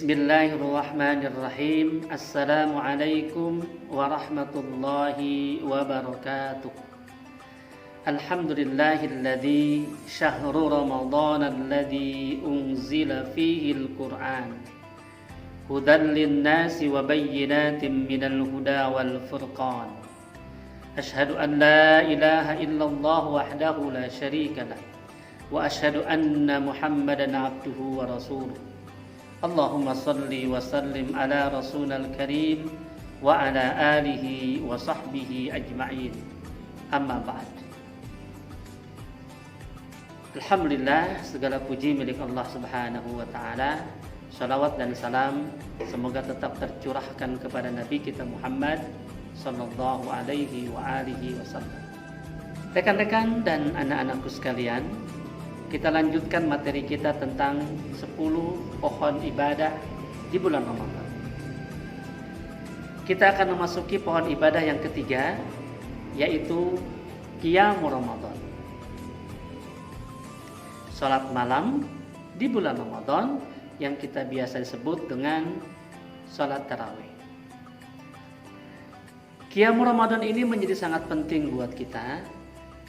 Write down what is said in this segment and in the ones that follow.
Bismillahirrahmanirrahim. Assalamualaikum warahmatullahi wabarakatuh. Alhamdulillahilladzi syahru ramadhan alladzi unzila fihi al-Qur'an hudan lin-nasi wa bayyinatin minal huda wal furqan. Asyhadu an la ilaha illallah wahdahu la syarika lah wa asyhadu anna Muhammadan abduhu wa rasuluh. Allahumma salli wa sallim ala rasulil karim wa ala alihi wa sahbihi ajma'in. Amma ba'd. Alhamdulillah, segala puji milik Allah Subhanahu wa taala. Salawat dan salam semoga tetap tercurahkan kepada Nabi kita Muhammad sallallahu alaihi wa alihi wasallam. Rekan-rekan dan anak-anakku sekalian, kita lanjutkan materi kita tentang 10 pohon ibadah di bulan Ramadan. Kita akan memasuki pohon ibadah yang ketiga, yaitu Qiyamul Ramadan. Salat malam di bulan Ramadan yang kita biasa disebut dengan salat tarawih. Qiyamul Ramadan ini menjadi sangat penting buat kita,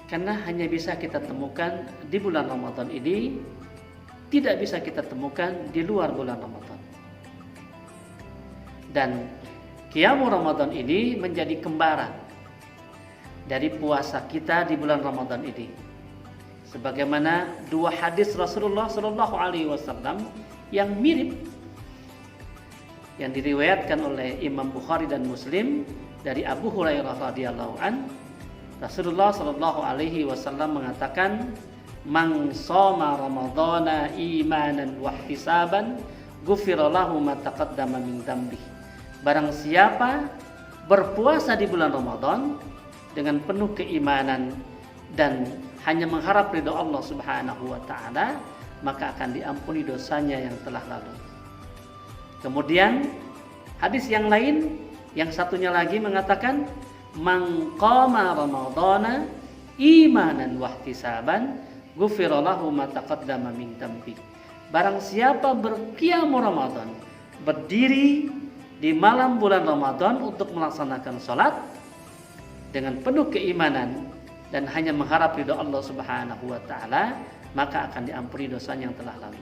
karena hanya bisa kita temukan di bulan Ramadan ini, tidak bisa kita temukan di luar bulan Ramadan. Dan Qiyamul Ramadan ini menjadi kembaran dari puasa kita di bulan Ramadan ini. Sebagaimana dua hadis Rasulullah Shallallahu Alaihi Wasallam yang mirip, yang diriwayatkan oleh Imam Bukhari dan Muslim dari Abu Hurairah radhiyallahu an. Rasulullah Shallallahu Alaihi Wasallam mengatakan, "Man shoma Ramadhana imanan wa ihtisaban, ghufira lahu ma taqaddama min dzambi." Barang siapa berpuasa di bulan Ramadan dengan penuh keimanan dan hanya mengharap ridho Allah Subhanahu wa taala, maka akan diampuni dosanya yang telah lalu. Kemudian hadis yang lain, yang satunya lagi mengatakan, "Man qama ramadhana imanan wa ihtisaban, ghufira lahu ma taqaddama min dzambi." Barang siapa berqiyamul Ramadan, berdiri di malam bulan Ramadan untuk melaksanakan salat dengan penuh keimanan dan hanya mengharap ridho Allah Subhanahu wa taala, maka akan diampuni dosanya yang telah lalu.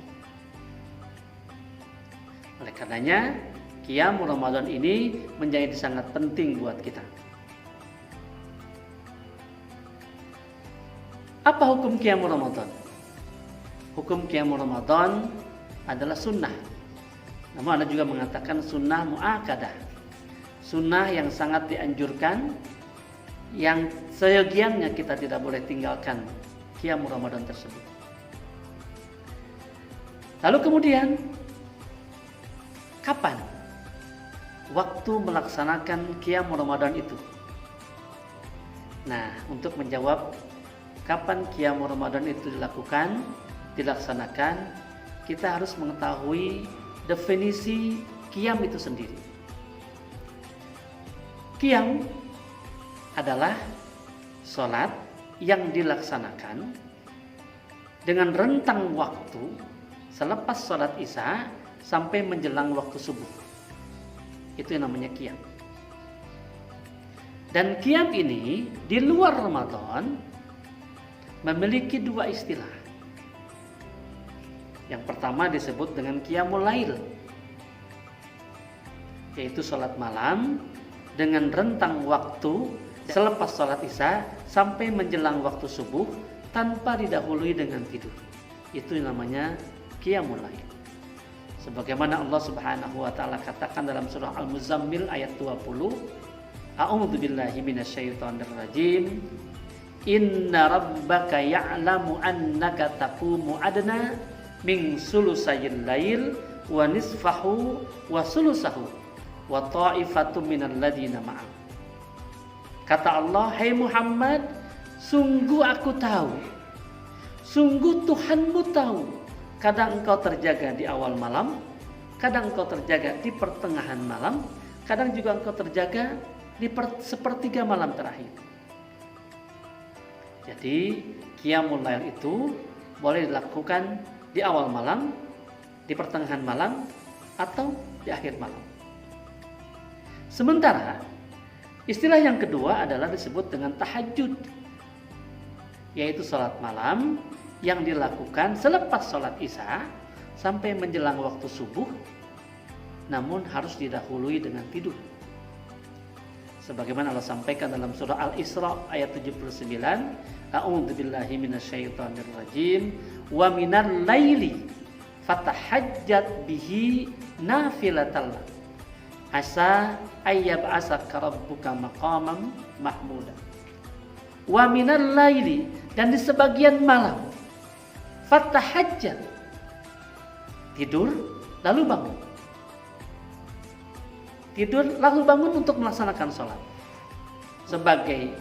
Oleh karenanya, qiyamul Ramadan ini menjadi sangat penting buat kita. Apa hukum Qiyamul Ramadan? Hukum Qiyamul Ramadan adalah sunnah. Namun ada juga mengatakan sunnah mu'akadah. Sunnah yang sangat dianjurkan, yang seyogiannya kita tidak boleh tinggalkan Qiyamul Ramadan tersebut. Lalu kemudian, kapan waktu melaksanakan Qiyamul Ramadan itu? Nah, untuk menjawab kapan Qiyamul Ramadan itu dilaksanakan, kita harus mengetahui definisi qiyam itu sendiri. Qiyam adalah sholat yang dilaksanakan dengan rentang waktu selepas sholat isya sampai menjelang waktu subuh. Itu yang namanya qiyam. Dan qiyam ini di luar Ramadan memiliki dua istilah. Yang pertama disebut dengan qiyamul lail, yaitu salat malam dengan rentang waktu selepas salat isya sampai menjelang waktu subuh tanpa didahului dengan tidur. Itu namanya qiyamul lail. Sebagaimana Allah Subhanahu wa taala katakan dalam surah Al-Muzammil ayat 20, A'udzubillahi minasyaitonir rajim. Inna rabbaka ya'lamu annaka taqumu adna min sulusayil lail wa nisfahu wa sulusahu wa ta'ifatum minal ladina ma'am. Kata Allah, "Hai Muhammad, sungguh aku tahu, sungguh Tuhanmu tahu, kadang engkau terjaga di awal malam, kadang engkau terjaga di pertengahan malam, kadang juga engkau terjaga di sepertiga malam terakhir." Jadi qiyamul lail itu boleh dilakukan di awal malam, di pertengahan malam, atau di akhir malam. Sementara istilah yang kedua adalah disebut dengan tahajud, yaitu salat malam yang dilakukan selepas salat Isya sampai menjelang waktu subuh, namun harus didahului dengan tidur. Sebagaimana Allah sampaikan dalam surah Al-Isra ayat 79, A'udzubillahi minasyaitonirrajim, wa minal laili fatahajjat bihi nafilatan lak asa ayyab'asaka rabbuka maqaman mahmuda. Wa minal laili, dan di sebagian malam, fatahajjat, tidur lalu bangun. Tidur lalu bangun untuk melaksanakan sholat sebagai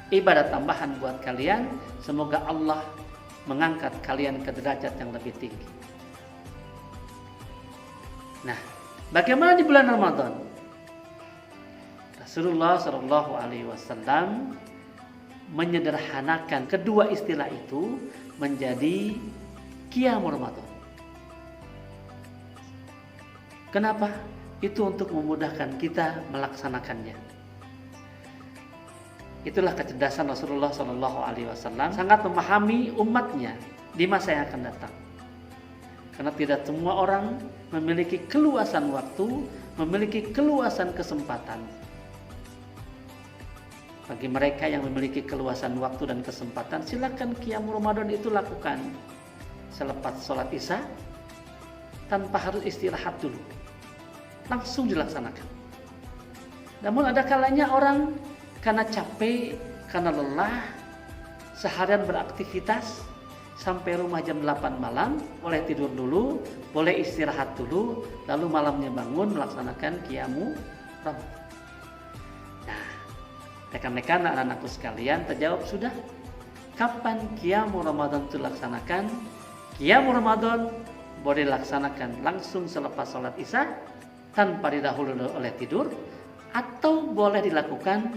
ibadah tambahan buat kalian. Semoga Allah mengangkat kalian ke derajat yang lebih tinggi. Nah, bagaimana di bulan Ramadan? Rasulullah Shallallahu Alaihi Wasallam menyederhanakan kedua istilah itu menjadi Qiyamul Ramadan. Kenapa? Itu untuk memudahkan kita melaksanakannya. Itulah kecerdasan Rasulullah Shallallahu Alaihi Wasallam, sangat memahami umatnya di masa yang akan datang. Karena tidak semua orang memiliki keluasan waktu, memiliki keluasan kesempatan. Bagi mereka yang memiliki keluasan waktu dan kesempatan, silakan Qiyamul Ramadan itu lakukan selepas sholat Isya, tanpa harus istirahat dulu, langsung dilaksanakan. Namun ada kalanya orang karena capek, karena lelah, seharian beraktivitas, sampai rumah jam 8 malam, boleh tidur dulu, boleh istirahat dulu, lalu malamnya bangun melaksanakan Qiyamul Ramadan. Nah, rekan-rekan, anak-anakku sekalian, terjawab sudah? Kapan Qiyamul Ramadan itu dilaksanakan? Qiyamul Ramadan boleh dilaksanakan langsung selepas sholat Isya tanpa didahului oleh tidur, atau boleh dilakukan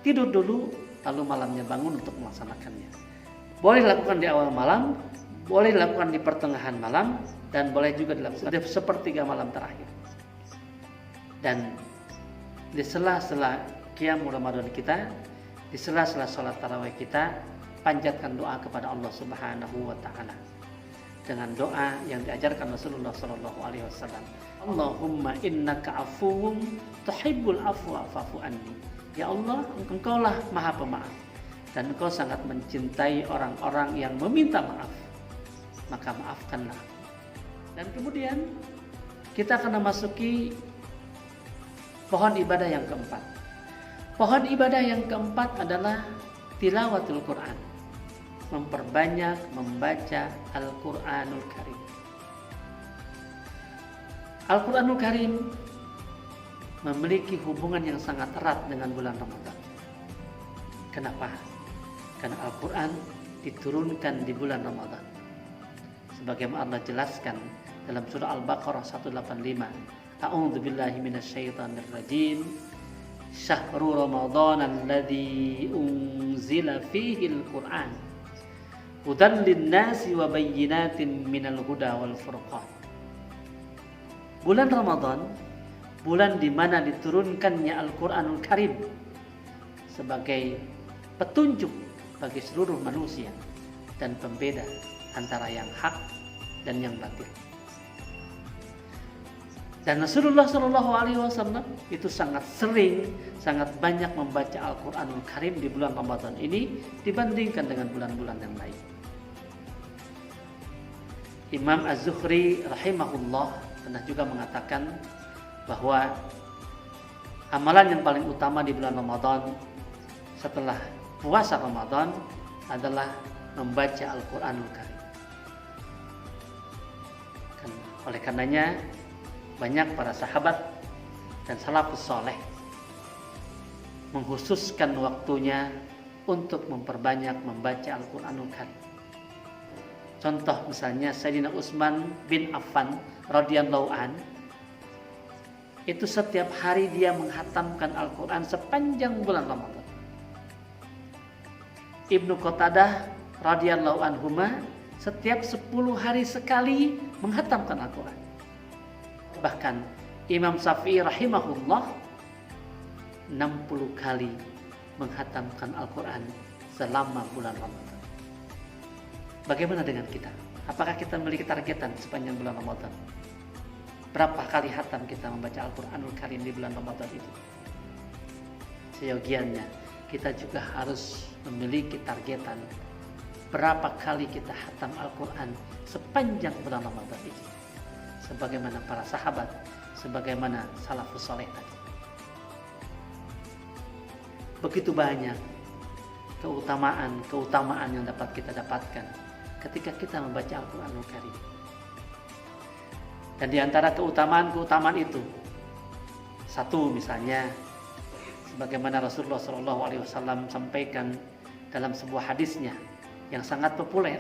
tidur dulu lalu malamnya bangun untuk melaksanakannya. Boleh dilakukan di awal malam, boleh dilakukan di pertengahan malam, dan boleh juga dilakukan di sepertiga malam terakhir. Dan di sela-sela Qiyamul Ramadan kita, di sela-sela sholat tarawih kita, panjatkan doa kepada Allah Subhanahu wa Ta'ala dengan doa yang diajarkan Rasulullah Sallallahu Alaihi Wasallam. Allahumma innaka afuwwun tuhibbul afwa fa'fu anni. Ya Allah, Engkaulah Maha Pemaaf dan Engkau sangat mencintai orang-orang yang meminta maaf, maka maafkanlah. Dan kemudian kita akan memasuki pohon ibadah yang keempat. Pohon ibadah yang keempat adalah tilawatul Quran, memperbanyak membaca Al-Quranul Karim. Al-Quranul Karim memiliki hubungan yang sangat erat dengan bulan Ramadan. Kenapa? Karena Al-Quran diturunkan di bulan Ramadan. Sebagaimana Allah jelaskan dalam surah Al-Baqarah 185. A'udzubillahi minasyaitonirrajim. Syahrul Ramadan alladzi unzila fihi al-Quran hudan lin-nasi wa bayyinatin minal huda wal furqan. Bulan Ramadan, bulan di mana diturunkannya Al-Quranul Karim sebagai petunjuk bagi seluruh manusia dan pembeda antara yang hak dan yang batil. Dan Rasulullah Shallallahu Alaihi Wasallam itu sangat sering, sangat banyak membaca Al-Quranul Karim di bulan Ramadan ini dibandingkan dengan bulan-bulan yang lain. Imam Az-Zuhri rahimahullah pernah juga mengatakan bahwa amalan yang paling utama di bulan Ramadan setelah puasa Ramadan adalah membaca Al-Quranul Karim. Oleh karenanya banyak para sahabat dan salafus soleh mengkhususkan waktunya untuk memperbanyak membaca Al-Quranul Karim. Contoh misalnya Sayyidina Utsman bin Affan radhiyallahu an, itu setiap hari dia menghatamkan Al-Quran sepanjang bulan Ramadan. Ibnu Qatadah radhiyallahu anhuma setiap 10 hari sekali menghatamkan Al-Quran. Bahkan Imam Syafi'i rahimahullah 60 kali menghatamkan Al-Quran selama bulan Ramadan. Bagaimana dengan kita? Apakah kita memiliki targetan sepanjang bulan Ramadan? Berapa kali hatam kita membaca Al-Quranul Karim di bulan Ramadan itu? Seyogiannya kita juga harus memiliki targetan berapa kali kita hatam Al-Quran sepanjang bulan Ramadan itu. Sebagaimana para sahabat, sebagaimana salafus saleh tadi. Begitu banyak keutamaan yang dapat kita dapatkan ketika kita membaca Al-Quranul Karim. Dan di antara keutamaan itu, satu misalnya, sebagaimana Rasulullah SAW sampaikan dalam sebuah hadisnya yang sangat populer,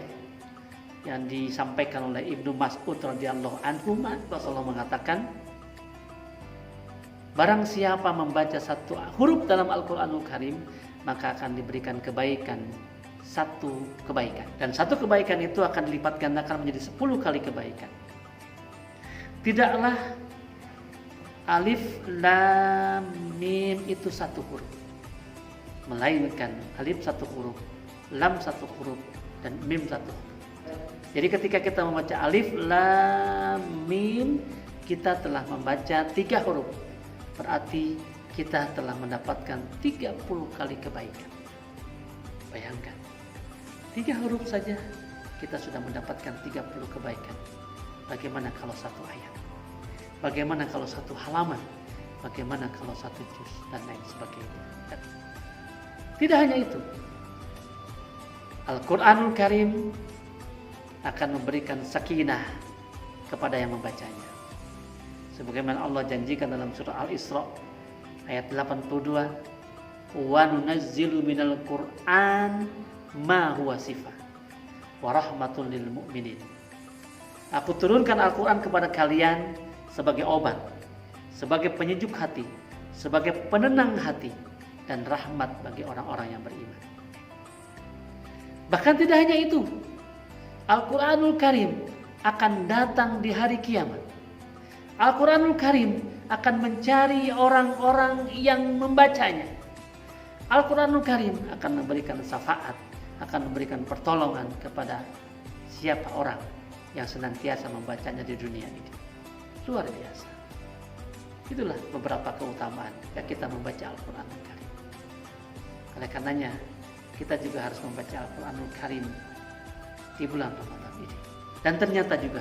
yang disampaikan oleh Ibnu Mas'ud radhiyallahu anhu, Rasulullah mengatakan, barang siapa membaca satu huruf dalam Al-Quranul Karim, maka akan diberikan satu kebaikan. Dan satu kebaikan itu akan dilipat gandakan menjadi 10 kali kebaikan. Tidaklah alif, lam, mim itu satu huruf, melainkan alif satu huruf, lam satu huruf, dan mim satu huruf. Jadi ketika kita membaca alif, lam, mim, kita telah membaca 3 huruf. Berarti kita telah mendapatkan 30 kali kebaikan. Bayangkan, 3 huruf saja kita sudah mendapatkan 30 kebaikan. Bagaimana kalau satu ayat? Bagaimana kalau satu halaman? Bagaimana kalau satu juz? Dan lain sebagainya. Dan tidak hanya itu, Al-Quranul Karim akan memberikan sakinah kepada yang membacanya. Sebagaimana Allah janjikan dalam surah Al-Isra ayat 82, wa nunazzilu minal Qur'an ma huwa sifah wa rahmatul lil mu'minin. Aku turunkan Al-Quran kepada kalian sebagai obat, sebagai penyejuk hati, sebagai penenang hati, dan rahmat bagi orang-orang yang beriman. Bahkan tidak hanya itu, Al-Quranul Karim akan datang di hari kiamat. Al-Quranul Karim akan mencari orang-orang yang membacanya. Al-Quranul Karim akan memberikan syafaat, akan memberikan pertolongan kepada siapa orang yang senantiasa membacanya di dunia ini. Luar biasa. Itulah beberapa keutamaan yang kita membaca Al-Quranul Karim. Oleh karenanya, kita juga harus membaca Al-Quranul Karim di bulan Ramadan ini. Dan ternyata juga,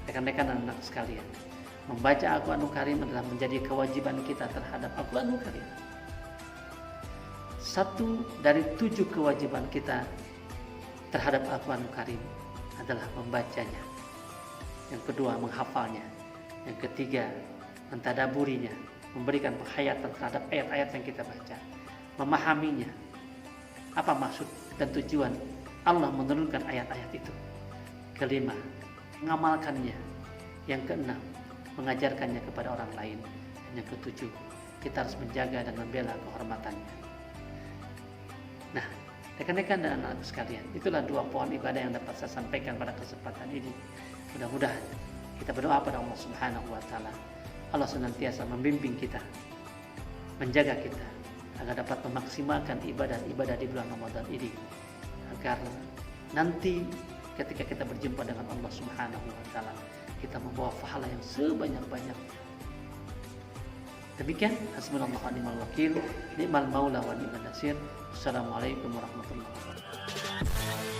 rekan-rekan dan anak sekalian, membaca Al-Quranul Karim adalah menjadi kewajiban kita terhadap Al-Quranul Karim. 1 dari 7 kewajiban kita terhadap Al-Quranul Karim adalah membacanya. Yang kedua, menghafalnya. Yang ketiga, mentadaburinya, memberikan penghayatan terhadap ayat-ayat yang kita baca, memahaminya, apa maksud dan tujuan Allah menurunkan ayat-ayat itu. Kelima, mengamalkannya. Yang keenam, mengajarkannya kepada orang lain. Dan yang ketujuh, kita harus menjaga dan membela kehormatannya. Nah, rekan-rekan dan anak-anak sekalian, itulah 2 poin ibadah yang dapat saya sampaikan pada kesempatan ini. Mudah-mudahan kita berdoa pada Allah Subhanahu wa Ta'ala, Allah senantiasa membimbing kita, menjaga kita agar dapat memaksimalkan ibadah-ibadah di bulan Ramadan ini, agar nanti ketika kita berjumpa dengan Allah Subhanahu wa Ta'ala, kita membawa pahala yang sebanyak-banyaknya. Demikian, hasbunallahu wa ni'mal wakil, ni'mal maula wa ni'man nasir. Assalamualaikum warahmatullahi wabarakatuh.